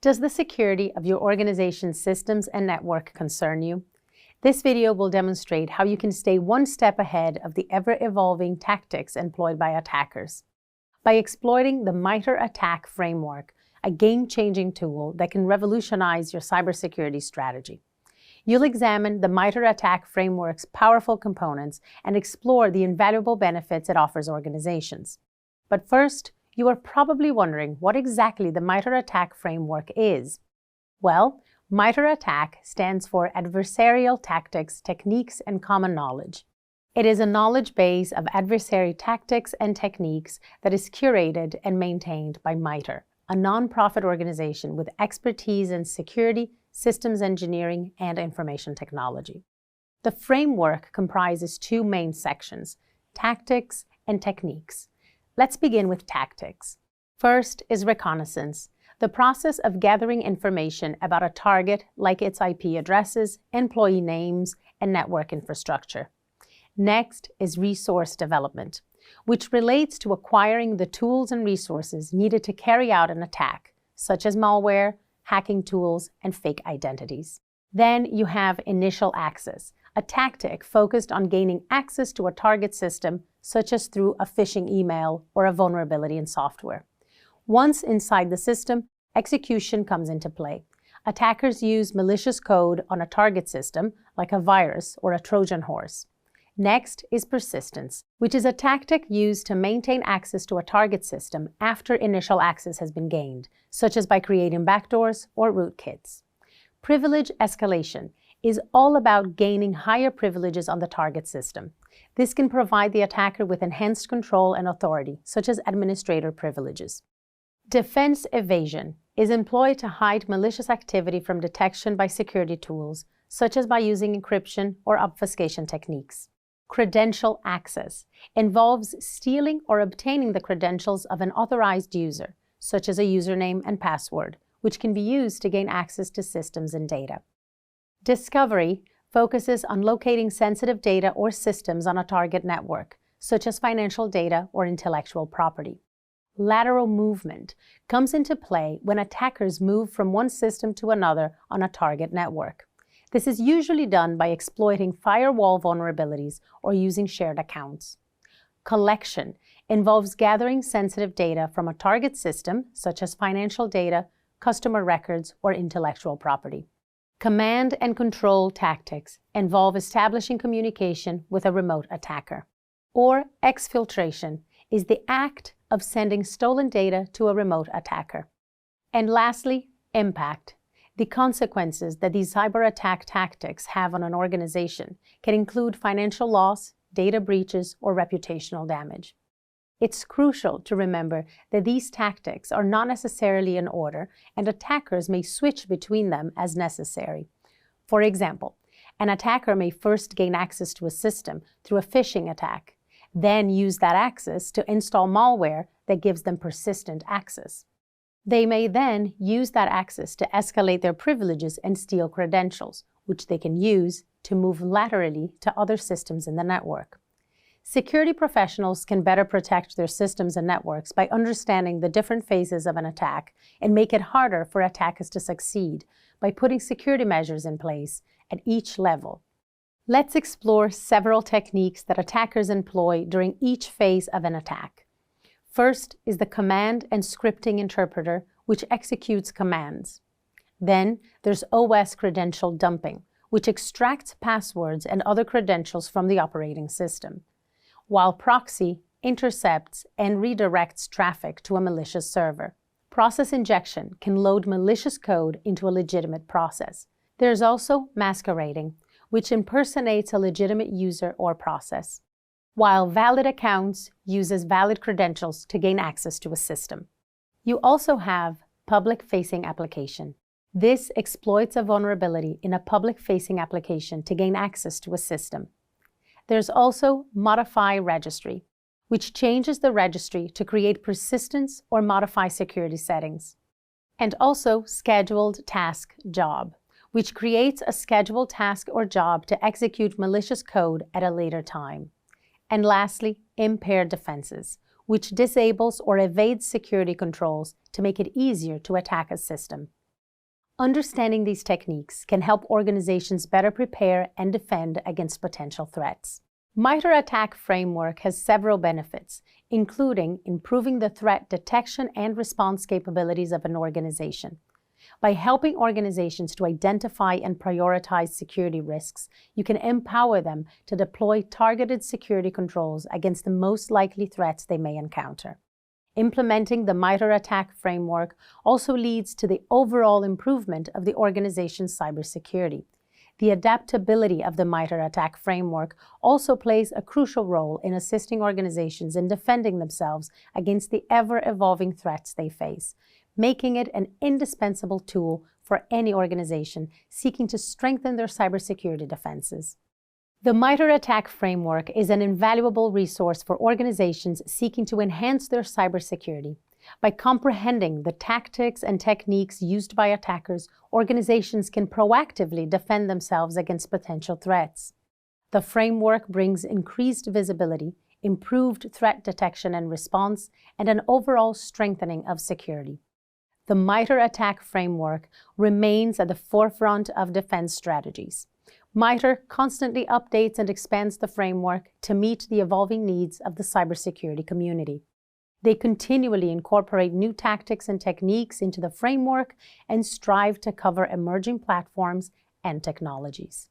Does the security of your organization's systems and network concern you? This video will demonstrate how you can stay one step ahead of the ever-evolving tactics employed by attackers. By exploiting the MITRE ATT&CK framework, a game-changing tool that can revolutionize your cybersecurity strategy. You'll examine the MITRE ATT&CK framework's powerful components and explore the invaluable benefits it offers organizations. But first, you are probably wondering what exactly the MITRE ATT&CK framework is. Well, MITRE ATT&CK stands for Adversarial Tactics, Techniques, and Common Knowledge. It is a knowledge base of adversary tactics and techniques that is curated and maintained by MITRE, a non-profit organization with expertise in security, systems engineering, and information technology. The framework comprises two main sections, tactics and techniques. Let's begin with tactics. First is reconnaissance, the process of gathering information about a target like its IP addresses, employee names, and network infrastructure. Next is resource development, which relates to acquiring the tools and resources needed to carry out an attack, such as malware, hacking tools, and fake identities. Then you have initial access, a tactic focused on gaining access to a target system, such as through a phishing email or a vulnerability in software. Once inside the system, execution comes into play. Attackers use malicious code on a target system, like a virus or a Trojan horse. Next is persistence, which is a tactic used to maintain access to a target system after initial access has been gained, such as by creating backdoors or rootkits. Privilege escalation is all about gaining higher privileges on the target system. This can provide the attacker with enhanced control and authority, such as administrator privileges. Defense evasion is employed to hide malicious activity from detection by security tools, such as by using encryption or obfuscation techniques. Credential access involves stealing or obtaining the credentials of an authorized user, such as a username and password, which can be used to gain access to systems and data. Discovery focuses on locating sensitive data or systems on a target network, such as financial data or intellectual property. Lateral movement comes into play when attackers move from one system to another on a target network. This is usually done by exploiting firewall vulnerabilities or using shared accounts. Collection involves gathering sensitive data from a target system, such as financial data, customer records, or intellectual property. Command and control tactics involve establishing communication with a remote attacker. Or exfiltration is the act of sending stolen data to a remote attacker. And lastly, impact. The consequences that these cyber attack tactics have on an organization can include financial loss, data breaches, or reputational damage. It's crucial to remember that these tactics are not necessarily in order, and attackers may switch between them as necessary. For example, an attacker may first gain access to a system through a phishing attack, then use that access to install malware that gives them persistent access. They may then use that access to escalate their privileges and steal credentials, which they can use to move laterally to other systems in the network. Security professionals can better protect their systems and networks by understanding the different phases of an attack and make it harder for attackers to succeed by putting security measures in place at each level. Let's explore several techniques that attackers employ during each phase of an attack. First is the command and scripting interpreter, which executes commands. Then there's OS credential dumping, which extracts passwords and other credentials from the operating system, while proxy intercepts and redirects traffic to a malicious server. Process injection can load malicious code into a legitimate process. There's also masquerading, which impersonates a legitimate user or process, while valid accounts uses valid credentials to gain access to a system. You also have public-facing application. This exploits a vulnerability in a public-facing application to gain access to a system. There's also modify registry, which changes the registry to create persistence or modify security settings. And also scheduled task job, which creates a scheduled task or job to execute malicious code at a later time. And lastly, impaired defenses, which disables or evades security controls to make it easier to attack a system. Understanding these techniques can help organizations better prepare and defend against potential threats. MITRE ATT&CK framework has several benefits, including improving the threat detection and response capabilities of an organization. By helping organizations to identify and prioritize security risks, you can empower them to deploy targeted security controls against the most likely threats they may encounter. Implementing the MITRE ATT&CK framework also leads to the overall improvement of the organization's cybersecurity. The adaptability of the MITRE ATT&CK framework also plays a crucial role in assisting organizations in defending themselves against the ever-evolving threats they face, making it an indispensable tool for any organization seeking to strengthen their cybersecurity defenses. The MITRE ATT&CK framework is an invaluable resource for organizations seeking to enhance their cybersecurity. By comprehending the tactics and techniques used by attackers, organizations can proactively defend themselves against potential threats. The framework brings increased visibility, improved threat detection and response, and an overall strengthening of security. The MITRE ATT&CK framework remains at the forefront of defense strategies. MITRE constantly updates and expands the framework to meet the evolving needs of the cybersecurity community. They continually incorporate new tactics and techniques into the framework and strive to cover emerging platforms and technologies.